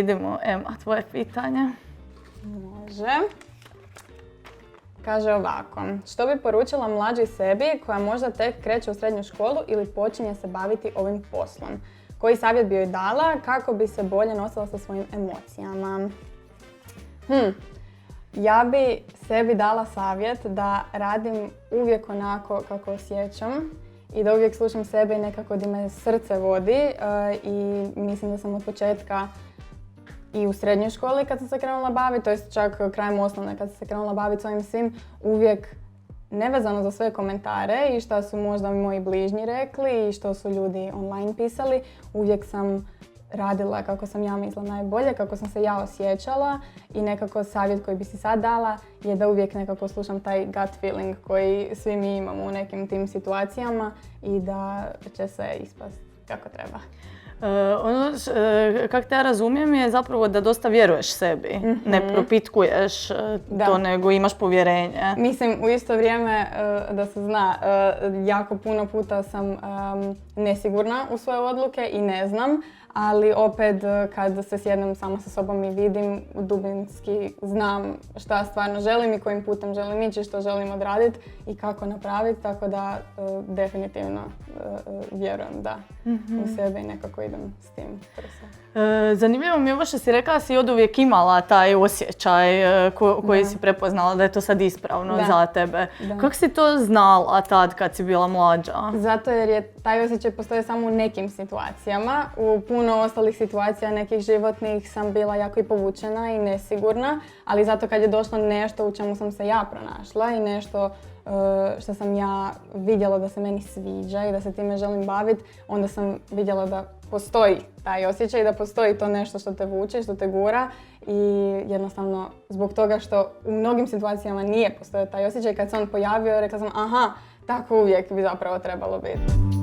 vidimo, Ema, tvoje pitanje. Može. Kaže ovako, što bi poručila mlađoj sebi koja možda tek kreće u srednju školu ili počinje se baviti ovim poslom? Koji savjet bi joj dala kako bi se bolje nosila sa svojim emocijama? Ja bi sebi dala savjet da radim uvijek onako kako osjećam i da uvijek slušam sebe i nekako da me srce vodi i mislim da sam od početka i u srednjoj školi kad sam se krenula baviti, to jest čak krajem osnovne kad sam se krenula baviti s ovim svim, uvijek nevezano za sve komentare i šta su možda moji bližnji rekli i što su ljudi online pisali, uvijek sam radila kako sam ja mislila najbolje, kako sam se ja osjećala i nekako savjet koji bi si sad dala je da uvijek nekako slušam taj gut feeling koji svi mi imamo u nekim tim situacijama i da će sve ispast kako treba. Kako te ja razumijem je zapravo da dosta vjeruješ sebi, ne propitkuješ to nego imaš povjerenje. Mislim, u isto vrijeme da se zna, jako puno puta sam nesigurna u svoje odluke i ne znam, ali opet kad se sjednem sama sa sobom i vidim, dubinski znam šta stvarno želim i kojim putem želim ići, što želim odraditi i kako napraviti, tako da definitivno vjerujem da u sebe i nekako idem s tim. Zanimljivo mi je ovo što si rekla da si oduvijek imala taj osjećaj koji si prepoznala da je to sad ispravno za tebe. Kako si to znala tad kad si bila mlađa? Zato jer je taj osjećaj postoje samo u nekim situacijama. U puno ostalih situacija nekih životnih sam bila jako i povučena i nesigurna, ali zato kad je došlo nešto u čemu sam se ja pronašla i nešto što sam ja vidjela da se meni sviđa i da se time želim baviti, onda sam vidjela da postoji taj osjećaj, da postoji to nešto što te vuče, što te gura i jednostavno zbog toga što u mnogim situacijama nije postojao taj osjećaj, kad se on pojavio rekla sam aha, tako uvijek bi zapravo trebalo biti.